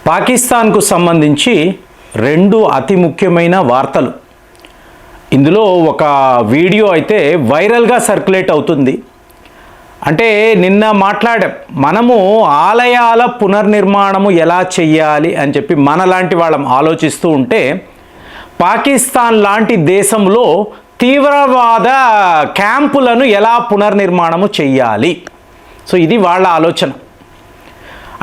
పాకిస్తాన్కు సంబంధించి రెండు అతి ముఖ్యమైన వార్తలు. ఇందులో ఒక వీడియో అయితే వైరల్గా సర్క్యులేట్ అవుతుంది. అంటే నిన్న మాట్లాడాం, మనము ఆలయాల పునర్నిర్మాణము ఎలా చెయ్యాలి అని చెప్పి మనలాంటి వాళ్ళం ఆలోచిస్తూ ఉంటే, పాకిస్తాన్ లాంటి దేశంలో తీవ్రవాద క్యాంపులను ఎలా పునర్నిర్మాణము చెయ్యాలి. సో ఇది వాళ్ళ ఆలోచన.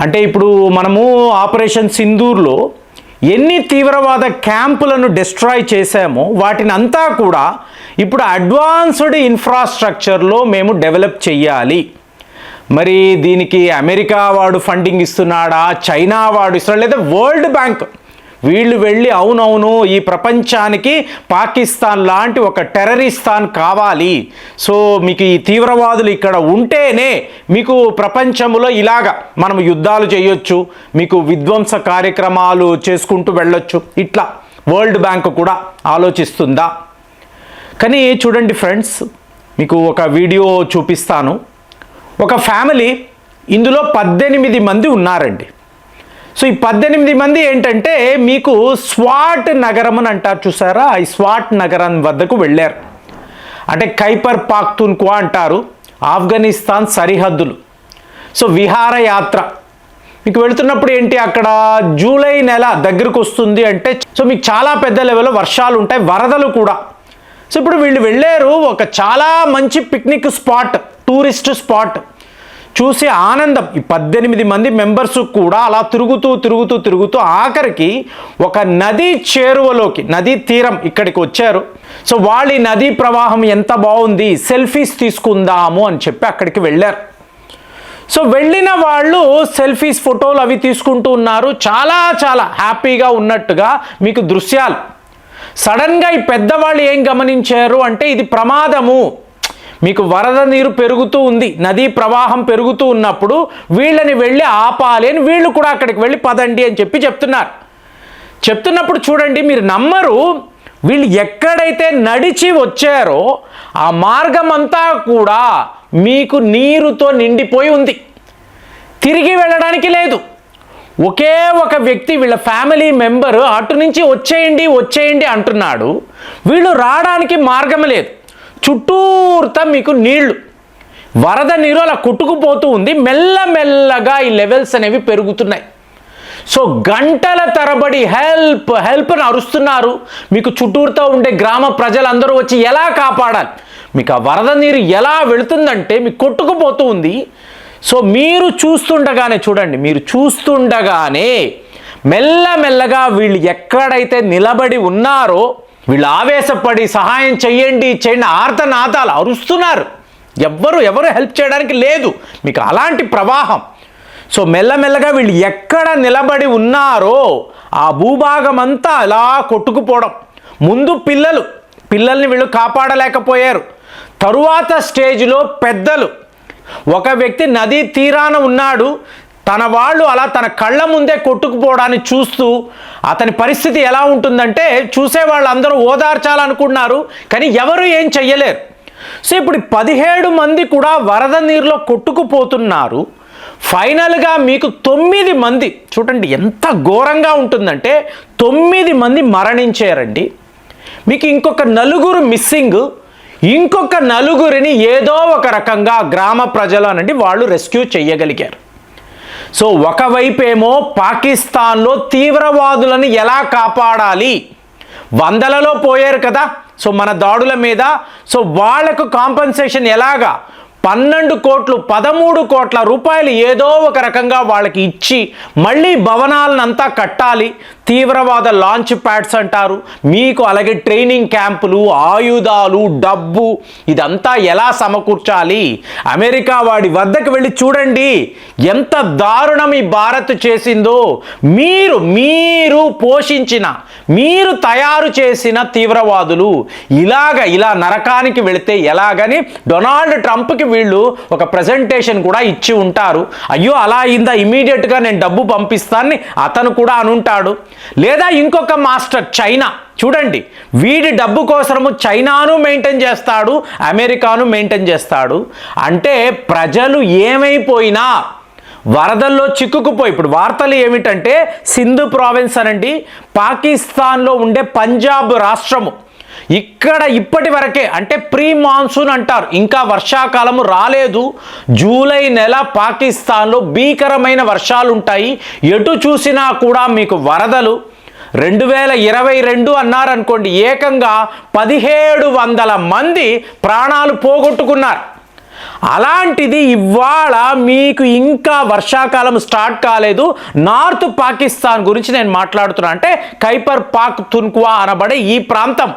అంటే ఇప్పుడు మనము ఆపరేషన్ సింధూర్లో ఎన్ని తీవ్రవాద క్యాంపులను డిస్ట్రాయ్ చేశామో వాటిని అంతా కూడా ఇప్పుడు అడ్వాన్స్డ్ ఇన్ఫ్రాస్ట్రక్చర్లో మేము డెవలప్ చెయ్యాలి. మరి దీనికి అమెరికా వాడు ఫండింగ్ ఇస్తున్నాడా, చైనా వాడు ఇస్తున్నాడా, లేదా వరల్డ్ బ్యాంక్ వీళ్ళు వెళ్ళి అవునవును ఈ ప్రపంచానికి పాకిస్తాన్ లాంటి ఒక టెర్రరిస్తాన్ కావాలి, సో మీకు ఈ తీవ్రవాదులు ఇక్కడ ఉంటేనే మీకు ప్రపంచంలో ఇలాగా మనం యుద్ధాలు చేయొచ్చు, మీకు విధ్వంస కార్యక్రమాలు చేసుకుంటూ వెళ్ళొచ్చు, ఇట్లా వరల్డ్ బ్యాంక్ కూడా ఆలోచిస్తుందా? కానీ చూడండి ఫ్రెండ్స్, మీకు ఒక వీడియో చూపిస్తాను. ఒక ఫ్యామిలీ, ఇందులో 18 మంది ఉన్నారండి. సో ఈ 18 మంది ఏంటంటే మీకు స్వాట్ నగరం అని అంటారు చూసారా, ఈ స్వాట్ నగరం వద్దకు వెళ్ళారు. అంటే ఖైబర్ పఖ్తూన్ఖ్వా అంటారు, ఆఫ్ఘనిస్తాన్ సరిహద్దులు. సో విహారయాత్ర మీకు వెళుతున్నప్పుడు ఏంటి, అక్కడ జూలై నెల దగ్గరకు వస్తుంది అంటే సో మీకు చాలా పెద్ద లెవెల్లో వర్షాలు ఉంటాయి, వరదలు కూడా. సో ఇప్పుడు వీళ్ళు వెళ్ళారు, ఒక చాలా మంచి పిక్నిక్ స్పాట్, టూరిస్ట్ స్పాట్ చూసి ఆనందం. ఈ 18 మంది మెంబర్స్ కూడా అలా తిరుగుతూ ఆఖరికి ఒక నదీ చేరువలోకి, నదీ తీరం ఇక్కడికి వచ్చారు. సో వాళ్ళ ఈ నదీ ప్రవాహం ఎంత బాగుంది, సెల్ఫీస్ తీసుకుందాము అని చెప్పి అక్కడికి వెళ్ళారు. సో వెళ్ళిన వాళ్ళు సెల్ఫీస్, ఫోటోలు అవి తీసుకుంటూ ఉన్నారు, చాలా చాలా హ్యాపీగా ఉన్నట్టుగా మీకు దృశ్యాలు. సడన్గా ఈ పెద్దవాళ్ళు ఏం గమనించారు అంటే ఇది ప్రమాదము, మీకు వరద నీరు పెరుగుతూ ఉంది, నదీ ప్రవాహం పెరుగుతూ ఉన్నప్పుడు వీళ్ళని వెళ్ళి ఆపాలి అని వీళ్ళు కూడా అక్కడికి వెళ్ళి పదండి అని చెప్పి చెప్తున్నప్పుడు చూడండి, మీరు నమ్మరు, వీళ్ళు ఎక్కడైతే నడిచి వచ్చారో ఆ మార్గం అంతా కూడా మీకు నీరుతో నిండిపోయి ఉంది, తిరిగి వెళ్ళడానికి లేదు. ఒకే ఒక వ్యక్తి, వీళ్ళ ఫ్యామిలీ మెంబరు అటు నుంచి వచ్చేయండి అంటున్నాడు, వీళ్ళు రావడానికి మార్గం లేదు, చుట్టూర్తా మీకు నీళ్లు, వరద నీరు అలా కొట్టుకుపోతూ ఉంది, మెల్లమెల్లగా ఈ లెవెల్స్ అనేవి పెరుగుతున్నాయి. సో గంటల తరబడి హెల్ప్ అని అరుస్తున్నారు. మీకు చుట్టూరుతో ఉండే గ్రామ ప్రజలందరూ వచ్చి ఎలా కాపాడాలి, మీకు ఆ వరద నీరు ఎలా వెళుతుందంటే మీకు కొట్టుకుపోతూ ఉంది. సో మీరు చూస్తుండగానే చూడండి, మీరు చూస్తుండగానే మెల్లమెల్లగా వీళ్ళు ఎక్కడైతే నిలబడి ఉన్నారో వీళ్ళు ఆవేశపడి సహాయం చేయండి ఆర్తనాదాలు అరుస్తున్నారు. ఎవరు హెల్ప్ చేయడానికి లేదు, మీకు అలాంటి ప్రవాహం. సో మెల్లమెల్లగా వీళ్ళు ఎక్కడ నిలబడి ఉన్నారో ఆ భూభాగం అంతా అలా కొట్టుకుపోవడం. ముందు పిల్లల్ని వీళ్ళు కాపాడలేకపోయారు. తరువాత స్టేజ్లో పెద్దలు, ఒక వ్యక్తి నదీ తీరాన ఉన్నాడు, తన వాళ్ళు అలా తన కళ్ళ ముందే కొట్టుకుపోవడాన్ని చూస్తూ అతని పరిస్థితి ఎలా ఉంటుందంటే చూసే వాళ్ళందరూ ఓదార్చాలనుకున్నారు, కానీ ఎవరు ఏం చెయ్యలేరు. సో ఇప్పుడు 17 మంది కూడా వరద నీరులో కొట్టుకుపోతున్నారు. ఫైనల్గా మీకు 9 మంది, చూడండి ఎంత ఘోరంగా ఉంటుందంటే 9 మంది మరణించారండి. మీకు ఇంకొక 4 మిస్సింగ్, ఇంకొక 4ని ఏదో ఒక రకంగా గ్రామ ప్రజలు అనండి వాళ్ళు రెస్క్యూ చేయగలిగారు. సో ఒకవైపేమో పాకిస్తాన్లో తీవ్రవాదులను ఎలా కాపాడాలి, వందలలో పోయారు కదా సో మన దాడుల మీద, సో వాళ్లకు కాంపెన్సేషన్ ఎలాగా 12 కోట్లు 13 కోట్ల రూపాయలు ఏదో ఒక రకంగా వాళ్ళకి ఇచ్చి మళ్ళీ భవనాలనంతా కట్టాలి. తీవ్రవాద లాంచ్ ప్యాడ్స్ అంటారు మీకు, అలాగే ట్రైనింగ్ క్యాంపులు, ఆయుధాలు, డబ్బు, ఇదంతా ఎలా సమకూర్చాలి. అమెరికా వాడి వద్దకు వెళ్ళి చూడండి ఎంత దారుణం ఈ భారత్ చేసిందో. మీరు పోషించిన, మీరు తయారు చేసిన తీవ్రవాదులు ఇలా నరకానికి వెళితే ఎలాగని డొనాల్డ్ ట్రంప్కి వీళ్ళు ఒక ప్రెజెంటేషన్ కూడా ఇచ్చి ఉంటారు. అయ్యో అలా అయిందా, ఇమీడియట్గా నేను డబ్బు పంపిస్తానని అతను కూడా అనుంటాడు. లేదా ఇంకొక మాస్టర్ చైనా, చూడండి వీడి డబ్బు కోసము చైనాను మెయింటైన్ చేస్తాడు, అమెరికాను మెయింటైన్ చేస్తాడు. అంటే ప్రజలు ఏమైపోయినా వరదల్లో చిక్కుకుపోయి, ఇప్పుడు వార్తలు ఏమిటంటే సింధు ప్రావిన్స్ అనండి, పాకిస్తాన్లో ఉండే పంజాబ్ రాష్ట్రము, ఇక్కడ ఇప్పటి వరకే అంటే ప్రీ మాన్సూన్ అంటారు, ఇంకా వర్షాకాలము రాలేదు. జూలై నెల పాకిస్తాన్లో భీకరమైన వర్షాలు ఉంటాయి, ఎటు చూసినా కూడా మీకు వరదలు. 2022 అన్నారనుకోండి, ఏకంగా 1700 మంది ప్రాణాలు పోగొట్టుకున్నారు. అలాంటిది ఇవాళ మీకు ఇంకా వర్షాకాలం స్టార్ట్ కాలేదు. నార్త్ పాకిస్తాన్ గురించి నేను మాట్లాడుతున్నా, అంటే ఖైబర్ పఖ్తూన్ఖ్వా అనబడే ఈ ప్రాంతం.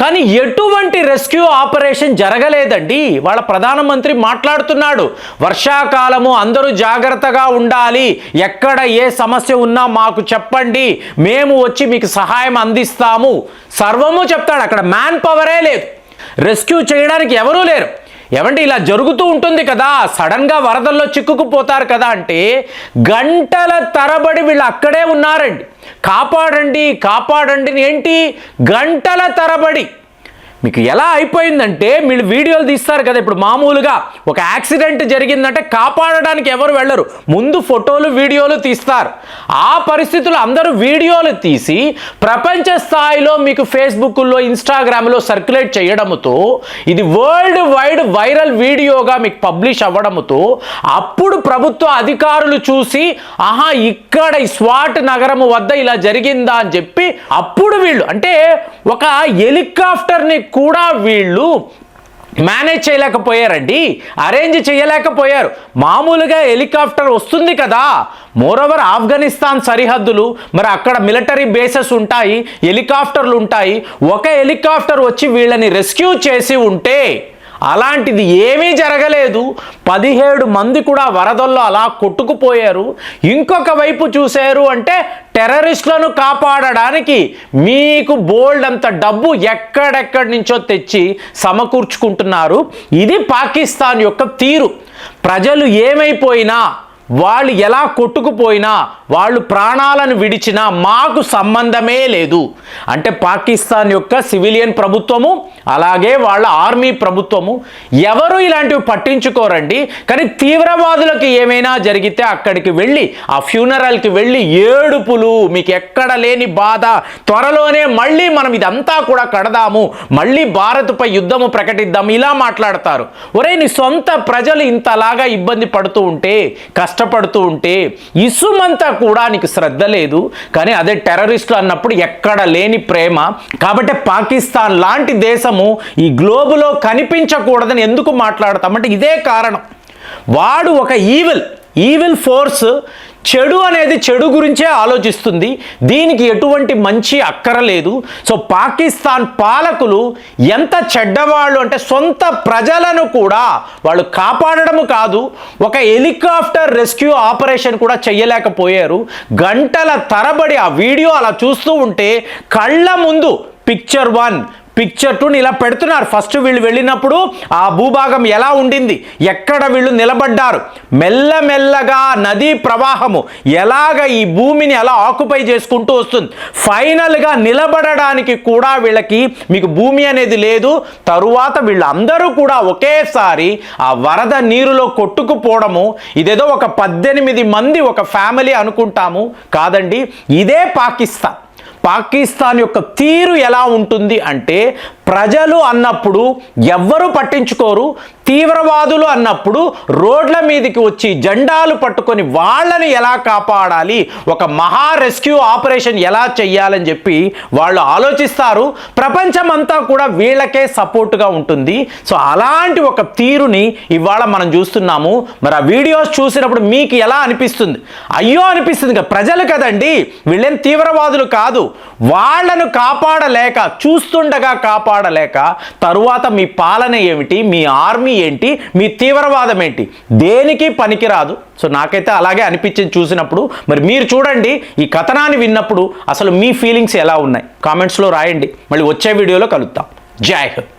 కానీ ఎటువంటి రెస్క్యూ ఆపరేషన్ జరగలేదండి. వాళ్ళ ప్రధానమంత్రి మాట్లాడుతున్నాడు, వర్షాకాలము అందరూ జాగ్రత్తగా ఉండాలి, ఎక్కడ ఏ సమస్య ఉన్నా మాకు చెప్పండి, మేము వచ్చి మీకు సహాయం అందిస్తాము, సర్వము చెప్తాడు. అక్కడ మ్యాన్ పవరే లేదు, రెస్క్యూ చేయడానికి ఎవరూ లేరు. ఏమంటే ఇలా జరుగుతూ ఉంటుంది కదా, సడన్గా వరదల్లో చిక్కుకుపోతారు కదా అంటే గంటల తరబడి వీళ్ళు అక్కడే ఉన్నారండి. కాపాడండి కాపాడండి ఏంటి, గంటల తరబడి. మీకు ఎలా అయిపోయిందంటే, మీరు వీడియోలు తీస్తారు కదా, ఇప్పుడు మామూలుగా ఒక యాక్సిడెంట్ జరిగిందంటే కాపాడడానికి ఎవరు వెళ్ళరు, ముందు ఫోటోలు వీడియోలు తీస్తారు. ఆ పరిస్థితులు అందరూ వీడియోలు తీసి ప్రపంచ స్థాయిలో మీకు ఫేస్బుక్లో ఇన్స్టాగ్రామ్లో సర్క్యులేట్ చేయడంతో ఇది వరల్డ్ వైడ్ వైరల్ వీడియోగా మీకు పబ్లిష్ అవ్వడంతో అప్పుడు ప్రభుత్వ అధికారులు చూసి, ఆహా ఇక్కడ ఈ స్వాట్ నగరము వద్ద ఇలా జరిగిందా అని చెప్పి అప్పుడు వీళ్ళు అంటే ఒక హెలికాప్టర్ని కూడా వీళ్ళు మేనేజ్ చేయలేకపోయారండి, అరేంజ్ చేయలేకపోయారు. మామూలుగా హెలికాప్టర్ వస్తుంది కదా, మోరోవర్ ఆఫ్ఘనిస్తాన్ సరిహద్దులు, మరి అక్కడ మిలిటరీ బేసెస్ ఉంటాయి, హెలికాప్టర్లు ఉంటాయి. ఒక హెలికాప్టర్ వచ్చి వీళ్ళని రెస్క్యూ చేసి ఉంటే అలాంటిది ఏమీ జరగలేదు. 17 మంది కూడా వరదల్లో అలా కొట్టుకుపోయారు. ఇంకొక వైపు చూశారు అంటే టెర్రరిస్టులను కాపాడడానికి మీకు బోల్డ్ అంత డబ్బు ఎక్కడెక్కడి నుంచో తెచ్చి సమకూర్చుకుంటున్నారు. ఇది పాకిస్తాన్ యొక్క తీరు. ప్రజలు ఏమైపోయినా, వాళ్ళు ఎలా కొట్టుకుపోయినా, వాళ్ళు ప్రాణాలను విడిచినా మాకు సంబంధమే లేదు. అంటే పాకిస్తాన్ యొక్క సివిలియన్ ప్రభుత్వము, అలాగే వాళ్ళ ఆర్మీ ప్రభుత్వము ఎవరు ఇలాంటివి పట్టించుకోరండి. కానీ తీవ్రవాదులకు ఏమైనా జరిగితే అక్కడికి వెళ్ళి, ఆ ఫ్యూనరల్కి వెళ్ళి ఏడుపులు, మీకు ఎక్కడ లేని బాధ, త్వరలోనే మళ్ళీ మనం ఇదంతా కూడా కడదాము, మళ్ళీ భారత్పై యుద్ధము ప్రకటిద్దాం, ఇలా మాట్లాడతారు. ఒరే, నీ సొంత ప్రజలు ఇంతలాగా ఇబ్బంది పడుతూ ఉంటే, కష్టపడుతూ ఉంటే, ఇసుమంతా కూడా నీకు శ్రద్ధ లేదు. కానీ అదే టెర్రరిస్టులు అన్నప్పుడు ఎక్కడ లేని ప్రేమ. కాబట్టి పాకిస్తాన్ లాంటి దేశము ఈ గ్లోబులో కనిపించకూడదని ఎందుకు మాట్లాడతామంటే ఇదే కారణం. వాడు ఒక ఈవిల్ ఫోర్స్, చెడు అనేది చెడు గురించే ఆలోచిస్తుంది, దీనికి ఎటువంటి మంచి అక్కరలేదు. సో పాకిస్తాన్ పాలకులు ఎంత చెడ్డవాళ్ళు అంటే సొంత ప్రజలను కూడా వాళ్ళు కాపాడడము కాదు, ఒక హెలికాప్టర్ రెస్క్యూ ఆపరేషన్ కూడా చేయలేకపోయారు. గంటల తరబడి ఆ వీడియో అలా చూస్తూ ఉంటే కళ్ళ ముందు పిక్చర్ 1 పిక్చర్ 2 ఇలా పెడుతున్నారు. ఫస్ట్ వీళ్ళు వెళ్ళినప్పుడు ఆ భూభాగం ఎలా ఉండింది, ఎక్కడ వీళ్ళు నిలబడ్డారు, మెల్లమెల్లగా నదీ ప్రవాహము ఎలాగ ఈ భూమిని ఎలా ఆక్యుపై చేసుకుంటూ వస్తుంది, ఫైనల్గా నిలబడడానికి కూడా వీళ్ళకి మీకు భూమి అనేది లేదు. తరువాత వీళ్ళందరూ కూడా ఒకేసారి ఆ వరద నీరులో కొట్టుకుపోవడము, ఇదేదో ఒక 18 మంది ఒక ఫ్యామిలీ అనుకుంటాము, కాదండి, ఇదే పాకిస్తాన్ యొక్క తీరు ఎలా ఉంటుంది అంటే ప్రజలు అన్నప్పుడు ఎవ్వరూ పట్టించుకోరు, తీవ్రవాదులు అన్నప్పుడు రోడ్ల మీదకి వచ్చి జెండాలు పట్టుకొని వాళ్ళని ఎలా కాపాడాలి, ఒక మహా రెస్క్యూ ఆపరేషన్ ఎలా చెయ్యాలని చెప్పి వాళ్ళు ఆలోచిస్తారు. ప్రపంచం అంతా కూడా వీళ్ళకే సపోర్టుగా ఉంటుంది. సో అలాంటి ఒక తీరుని ఇవాళ మనం చూస్తున్నాము. మరి ఆ వీడియోస్ చూసినప్పుడు మీకు ఎలా అనిపిస్తుంది? అయ్యో అనిపిస్తుంది కదా, ప్రజలు కదండి, వీళ్ళేం తీవ్రవాదులు కాదు. వాళ్ళను కాపాడలేక, చూస్తుండగా కాపాడలేక తరువాత మీ పాలన ఏమిటి, మీ ఆర్మీ ఏంటి, మీ తీవ్రవాదం ఏంటి, దేనికి పనికిరాదు. సో నాకైతే అలాగే అనిపించింది చూసినప్పుడు. మరి మీరు చూడండి, ఈ కథనాన్ని విన్నప్పుడు అసలు మీ ఫీలింగ్స్ ఎలా ఉన్నాయి కామెంట్స్లో రాయండి. మళ్ళీ వచ్చే వీడియోలో కలుద్దాం. జై హింద్.